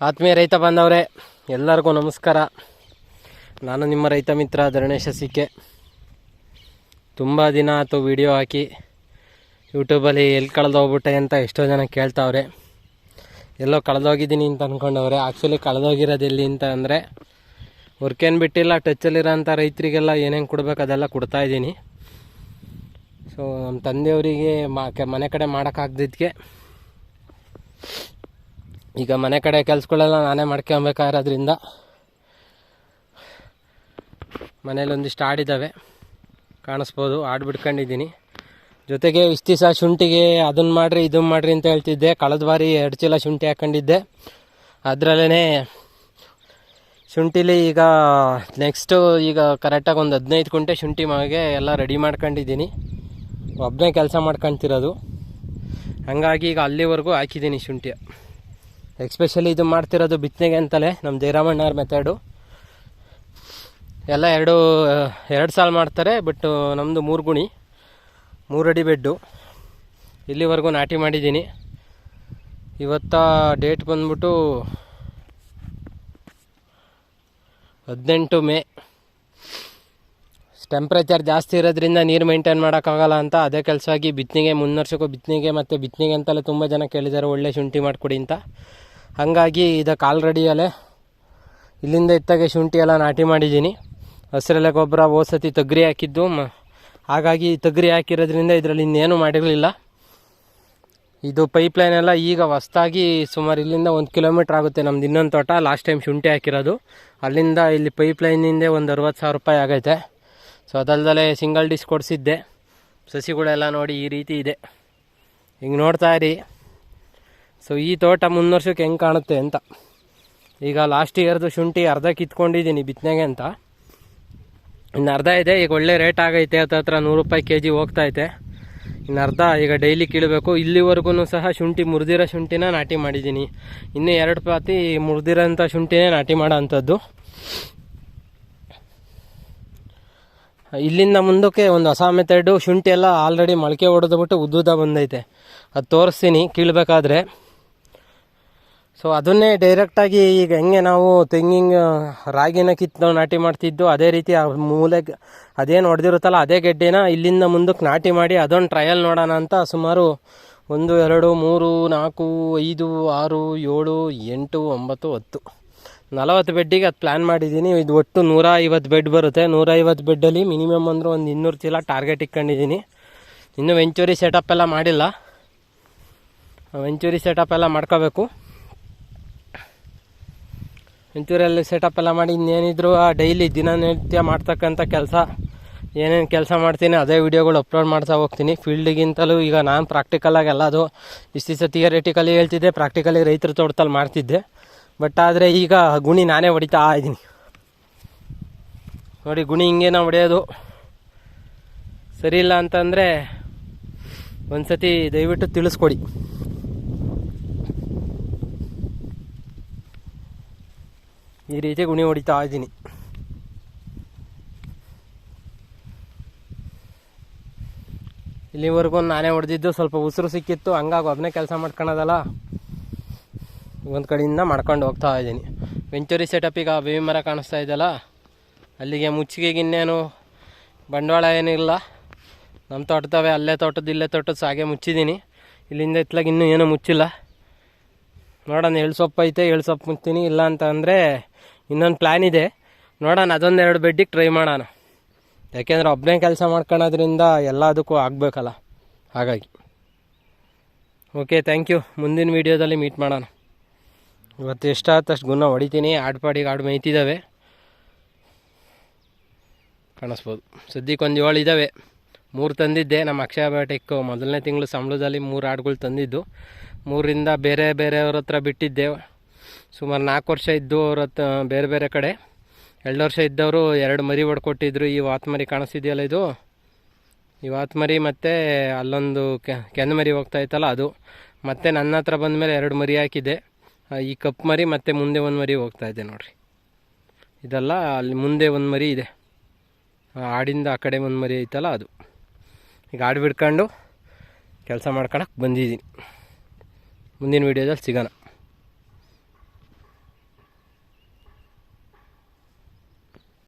ಆತ್ಮೀಯ ರೈತ ಬಾಂಧವರೇ, ಎಲ್ಲರಿಗೂ ನಮಸ್ಕಾರ. ನಾನು ನಿಮ್ಮ ರೈತ ಮಿತ್ರ ಧರಣೇಶ ಸಿಕ್ಕೆ. ತುಂಬ ದಿನ ಆಯಿತು ವಿಡಿಯೋ ಹಾಕಿ. ಯೂಟ್ಯೂಬಲ್ಲಿ ಎಲ್ಲಿ ಕಳೆದೋಗ್ಬಿಟ್ಟೆ ಅಂತ ಎಷ್ಟೋ ಜನ ಕೇಳ್ತಾವ್ರೆ. ಎಲ್ಲೋ ಕಳೆದೋಗಿದ್ದೀನಿ ಅಂತ ಅಂದ್ಕೊಂಡವ್ರೆ. ಆ್ಯಕ್ಚುಲಿ ಕಳೆದೋಗಿರೋದೆಲ್ಲಿ ಅಂತ ಅಂದರೆ, ವರ್ಕೇನು ಬಿಟ್ಟಿಲ್ಲ, ಟಚ್ಚಲ್ಲಿರೋಂಥ ರೈತರಿಗೆಲ್ಲ ಏನೇನು ಕೊಡಬೇಕು ಅದೆಲ್ಲ ಕೊಡ್ತಾಯಿದ್ದೀನಿ. ಸೊ ನಮ್ಮ ತಂದೆಯವರಿಗೆ ಮನೆ ಕಡೆ ಮಾಡೋಕ್ಕಾಗ್ದಿದ್ದಕ್ಕೆ ಈಗ ಮನೆ ಕಡೆ ಕೆಲಸಗಳೆಲ್ಲ ನಾನೇ ಮಾಡ್ಕೊಬೇಕಾಗಿರೋದ್ರಿಂದ ಮನೇಲಿ ಒಂದಿಷ್ಟು ಆಡಿದ್ದಾವೆ, ಕಾಣಿಸ್ಬೋದು, ಆಡು ಬಿಡ್ಕೊಂಡಿದ್ದೀನಿ. ಜೊತೆಗೆ ಇಷ್ಟು ದಿವಸ ಶುಂಠಿಗೆ ಅದನ್ನು ಮಾಡಿರಿ ಇದನ್ನು ಮಾಡಿರಿ ಅಂತ ಹೇಳ್ತಿದ್ದೆ. ಕಳೆದ ಬಾರಿ 2 ಚೀಲ ಶುಂಠಿ ಹಾಕ್ಕೊಂಡಿದ್ದೆ. ಅದರಲ್ಲೇ ಶುಂಠಿಲಿ ಈಗ ನೆಕ್ಸ್ಟು ಈಗ ಕರೆಕ್ಟಾಗಿ ಒಂದು 15 ಕುಂಟೆ ಶುಂಠಿ ಮಾವಿಗೆ ಎಲ್ಲ ರೆಡಿ ಮಾಡ್ಕೊಂಡಿದ್ದೀನಿ. ಒಬ್ಬನೇ ಕೆಲಸ ಮಾಡ್ಕೊತಿರೋದು, ಹಾಗಾಗಿ ಈಗ ಅಲ್ಲಿವರೆಗೂ ಹಾಕಿದ್ದೀನಿ ಶುಂಠಿ. ಎಕ್ಸ್ಪೆಷಲಿ ಇದು ಮಾಡ್ತಿರೋದು ಬಿತ್ತನೆಗೆ ಅಂತಲೇ, ನಮ್ಮ ಜಯರಾಮಣ್ಣವ್ರ ಮೆಥಡು. ಎಲ್ಲ ಎರಡು ಸಾಲು ಮಾಡ್ತಾರೆ. ಬಟ್ ನಮ್ಮದು 3 ಗುಣಿ 3 ಅಡಿ ಬೆಡ್ಡು. ಇಲ್ಲಿವರೆಗೂ ನಾಟಿ ಮಾಡಿದ್ದೀನಿ. ಇವತ್ತ ಡೇಟ್ ಬಂದ್ಬಿಟ್ಟು 18 ಮೇ. ಟೆಂಪ್ರೇಚರ್ ಜಾಸ್ತಿ ಇರೋದ್ರಿಂದ ನೀರು ಮೇಂಟೈನ್ ಮಾಡೋಕ್ಕಾಗಲ್ಲ ಅಂತ ಅದೇ ಕೆಲಸ ಆಗಿ ಬಿತ್ತನೆಗೆ ಮುನ್ನರ್ಸೋಕ್ಕೂ ಬಿತ್ತನೆಗೆ ಮತ್ತು ಬಿತ್ತನೆಗೆ ಅಂತಲೇ ತುಂಬ ಜನ ಕೇಳಿದ್ದಾರೆ, ಒಳ್ಳೆ ಶುಂಠಿ ಮಾಡಿಕೊಡಿ ಅಂತ. ಹಾಗಾಗಿ ಇದಕ್ಕೆ ಆಲ್ರೆಡಿಯಲ್ಲೇ ಇಲ್ಲಿಂದ ಇತ್ತಾಗೆ ಶುಂಠಿ ಎಲ್ಲ ನಾಟಿ ಮಾಡಿದ್ದೀನಿ. ಹಸಿರೆಲೆ ಗೊಬ್ಬರ ಓಸತಿ ತೊಗರಿ ಹಾಕಿದ್ದು, ಹಾಗಾಗಿ ತೊಗರಿ ಹಾಕಿರೋದ್ರಿಂದ ಇದರಲ್ಲಿ ಇನ್ನೇನು ಮಾಡಿರಲಿಲ್ಲ. ಇದು ಪೈಪ್ಲೈನ್ ಎಲ್ಲ ಈಗ ಹೊಸ್ದಾಗಿ ಸುಮಾರು ಇಲ್ಲಿಂದ 1 ಕಿಲೋಮೀಟ್ರ್ ಆಗುತ್ತೆ ನಮ್ದು ಇನ್ನೊಂದು ತೋಟ. ಲಾಸ್ಟ್ ಟೈಮ್ ಶುಂಠಿ ಹಾಕಿರೋದು ಅಲ್ಲಿಂದ ಇಲ್ಲಿ ಪೈಪ್ಲೈನಿಂದ ಒಂದು 60,000 ರೂಪಾಯಿ ಆಗೈತೆ. ಸೊ ಅದಲ್ಲದೆ ಸಿಂಗಲ್ ಡಿಶ್ ಕೊಡಿಸಿದ್ದೆ. ಸಸಿಗಳೆಲ್ಲ ನೋಡಿ ಈ ರೀತಿ ಇದೆ, ಹಿಂಗೆ ನೋಡ್ತಾ ಇರಿ. ಸೊ ಈ ತೋಟ ಮುನ್ನರ್ಸೋಕ್ಕೆ ಹೆಂಗೆ ಕಾಣುತ್ತೆ ಅಂತ. ಈಗ ಲಾಸ್ಟ್ ಇಯರ್ದು ಶುಂಠಿ ಅರ್ಧ ಕಿತ್ಕೊಂಡಿದ್ದೀನಿ ಬಿತ್ತನೆಗೆ ಅಂತ, ಇನ್ನು ಅರ್ಧ ಇದೆ. ಈಗ ಒಳ್ಳೆ ರೇಟ್ ಆಗೈತೆ, ಹತ್ರ 100 ರೂಪಾಯಿ kg ಹೋಗ್ತೈತೆ. ಇನ್ನು ಅರ್ಧ ಈಗ ಡೈಲಿ ಕೀಳಬೇಕು. ಇಲ್ಲಿವರೆಗೂ ಸಹ ಶುಂಠಿ ಮುರಿದಿರೋ ಶುಂಠಿನ ನಾಟಿ ಮಾಡಿದ್ದೀನಿ. ಇನ್ನೂ 2 ಪಾತಿ ಮುರಿದಿರೋಂಥ ಶುಂಠಿನೇ ನಾಟಿ ಮಾಡೋ ಅಂಥದ್ದು. ಇಲ್ಲಿಂದ ಮುಂದಕ್ಕೆ ಒಂದು ಹೊಸ ಮೆಥಡು, ಶುಂಠಿ ಎಲ್ಲ ಆಲ್ರೆಡಿ ಮೊಳಕೆ ಹೊಡೆದ್ಬಿಟ್ಟು ಉದ್ದುದ ಬಂದೈತೆ, ಅದು ತೋರಿಸ್ತೀನಿ ಕೀಳಬೇಕಾದ್ರೆ. ಸೊ ಅದನ್ನೇ ಡೈರೆಕ್ಟಾಗಿ ಈಗ ಹೆಂಗೆ ನಾವು ತೆಂಗಿನ ರಾಗಿನ ಕಿತ್ತು ನಾಟಿ ಮಾಡ್ತಿದ್ದು, ಅದೇ ರೀತಿ ಆ ಮೂಲೆಗೆ ಅದೇನು ಹೊಡೆದಿರುತ್ತಲ್ಲ ಅದೇ ಗೆಡ್ಡೆನ ಇಲ್ಲಿಂದ ಮುಂದಕ್ಕೆ ನಾಟಿ ಮಾಡಿ ಅದೊಂದು ಟ್ರಯಲ್ ನೋಡೋಣ ಅಂತ ಸುಮಾರು 1 2 3 4 5 6 7 8 9 10 40 ಬೆಡ್ಡಿಗೆ ಅದು ಪ್ಲ್ಯಾನ್ ಮಾಡಿದ್ದೀನಿ. ಇದು ಒಟ್ಟು 150 ಬೆಡ್ ಬರುತ್ತೆ. 150 ಬೆಡ್ಡಲ್ಲಿ ಮಿನಿಮಮ್ ಅಂದರೆ ಒಂದು 200 ಚೀಲ ಟಾರ್ಗೆಟ್ ಇಟ್ಕೊಂಡಿದ್ದೀನಿ. ಇನ್ನೂ ವೆಂಚೂರಿ ಸೆಟಪ್ ಎಲ್ಲ ಮಾಡಿಲ್ಲ, ವೆಂಚೂರಿ ಸೆಟಪ್ ಎಲ್ಲ ಮಾಡ್ಕೋಬೇಕು. ವೆಂಚೂರಲ್ಲಿ ಸೆಟಪ್ ಎಲ್ಲ ಮಾಡಿ ಇನ್ನೇನಿದ್ರು ಡೈಲಿ ದಿನನಿತ್ಯ ಮಾಡ್ತಕ್ಕಂಥ ಕೆಲಸ, ಏನೇನು ಕೆಲಸ ಮಾಡ್ತೀನಿ ಅದೇ ವೀಡಿಯೋಗಳು ಅಪ್ಲೋಡ್ ಮಾಡ್ತಾ ಹೋಗ್ತೀನಿ. ಫೀಲ್ಡಿಗಿಂತಲೂ ಈಗ ನಾನು ಪ್ರಾಕ್ಟಿಕಲಾಗಿ ಎಲ್ಲದು ಇಷ್ಟು ದಿವಸ ಥಿಯರಿಟಿಕಲಿ ಹೇಳ್ತಿದ್ದೆ, ಪ್ರಾಕ್ಟಿಕಲಿ ರೈತರ ತೋಟದಲ್ಲಿ ಮಾಡ್ತಿದ್ದೆ. ಬಟ್ ಆದರೆ ಈಗ ಗುಣಿ ನಾನೇ ಹೊಡಿತಾ ಇದ್ದೀನಿ ನೋಡಿ. ಗುಣಿ ಹಿಂಗೆ ನಾವು ಹೊಡೆಯೋದು ಸರಿ ಇಲ್ಲ ಅಂತಂದರೆ ಒಂದು ಸತಿ ದಯವಿಟ್ಟು ತಿಳಿಸ್ಕೊಡಿ. ಈ ರೀತಿ ಗುಣಿ ಹೊಡಿತಾ ಇದ್ದೀನಿ. ಇಲ್ಲಿವರೆಗೂ ನಾನೇ ಹೊಡೆದಿದ್ದು, ಸ್ವಲ್ಪ ಉಸಿರು ಸಿಕ್ಕಿತ್ತು, ಹಂಗಾಗಿ ಒಬ್ಬನೇ ಕೆಲಸ ಮಾಡ್ಕೊಳೋದಲ್ಲ, ಒಂದು ಕಡೆಯಿಂದ ಮಾಡ್ಕೊಂಡು ಹೋಗ್ತಾ ಇದ್ದೀನಿ. ವೆಂಚೂರಿ ಸೆಟಪ್ ಈಗ ಬೇವಿ ಮರ ಕಾಣಿಸ್ತಾ ಇದೆಯಲ್ಲ, ಅಲ್ಲಿಗೆ ಮುಚ್ಚಿಗೆಗೆ ಇನ್ನೇನು ಬಂಡವಾಳ ಏನಿಲ್ಲ. ನಮ್ಮ ತೋಟದವೇ, ಅಲ್ಲೇ ತೋಟದ ಇಲ್ಲೇ ತೋಟದ ಸಾಗೆ ಮುಚ್ಚಿದ್ದೀನಿ. ಇಲ್ಲಿಂದ ಇತ್ಲಾಗ ಇನ್ನೂ ಏನೂ ಮುಚ್ಚಿಲ್ಲ. ನೋಡೋಣ, ಎಳ್ಸೊಪ್ಪು ಐತೆ, ಎಳ್ಸೊಪ್ಪು ಮುಚ್ತೀನಿ. ಇಲ್ಲ ಅಂತ ಅಂದರೆ ಇನ್ನೊಂದು ಪ್ಲ್ಯಾನ್ ಇದೆ, ನೋಡೋಣ. ಅದೊಂದು 2 ಬೆಡ್ಡಿಗೆ ಟ್ರೈ ಮಾಡೋಣ. ಯಾಕೆಂದರೆ ಒಬ್ಬನೇ ಕೆಲಸ ಮಾಡ್ಕೊಳೋದ್ರಿಂದ ಎಲ್ಲದಕ್ಕೂ ಆಗಬೇಕಲ್ಲ, ಹಾಗಾಗಿ. Okay, thank you. ಮುಂದಿನ ವೀಡಿಯೋದಲ್ಲಿ ಮೀಟ್ ಮಾಡೋಣ. ಇವತ್ತು ಎಷ್ಟಾಯ್ತು ಅಷ್ಟು ಗುಣ ಹೊಡಿತೀನಿ. ಆಡು ಮೇಯ್ತಿದ್ದಾವೆ, ಕಾಣಿಸ್ಬೋದು. ಸದ್ಯಕ್ಕೆ ಒಂದು 7 ಇದ್ದಾವೆ. 3 ತಂದಿದ್ದೆ ನಮ್ಮ ಅಕ್ಷಯ ಬಯೋಟೆಕ್ ಮೊದಲನೇ ತಿಂಗಳು ಸಂಬಳದಲ್ಲಿ 3 ಆಡುಗಳು ತಂದಿದ್ದು. 3ರಿಂದ ಬೇರೆಯವ್ರ ಹತ್ರ ಬಿಟ್ಟಿದ್ದೆ. ಸುಮಾರು 4 ವರ್ಷ ಇದ್ದು ಅವ್ರ ಹತ್ರ ಬೇರೆ ಬೇರೆ ಕಡೆ. 2 ವರ್ಷ ಇದ್ದವರು 2 ಮರಿ ಹೊಡ್ಕೊಟ್ಟಿದ್ರು. ಈ ವಾತ್ ಮರಿ ಕಾಣಿಸ್ತಿದೆಯಲ್ಲ, ಇದು ಈ ವಾತ್ ಮರಿ, ಮತ್ತು ಅಲ್ಲೊಂದು ಕೆಂದು ಮರಿ ಹೋಗ್ತಾಯಿತ್ತಲ್ಲ ಅದು. ಮತ್ತು ನನ್ನ ಹತ್ರ ಬಂದಮೇಲೆ 2 ಮರಿ ಹಾಕಿದ್ದೆ. ಈ ಕಪ್ಪು ಮರಿ ಮತ್ತು ಮುಂದೆ 1 ಮರಿ ಹೋಗ್ತಾಯಿದೆ ನೋಡಿರಿ. ಇದೆಲ್ಲ ಅಲ್ಲಿ ಮುಂದೆ 1 ಮರಿ ಇದೆ, ಆಡಿಂದ ಆ ಕಡೆ 1 ಮರಿ ಐತಲ್ಲ ಅದು. ಈಗ ಆಡು ಬಿಡ್ಕೊಂಡು ಕೆಲಸ ಮಾಡ್ಕೊಳಕ್ಕೆ ಬಂದಿದ್ದೀನಿ. ಮುಂದಿನ ವೀಡಿಯೋದಲ್ಲಿ ಸಿಗೋಣ.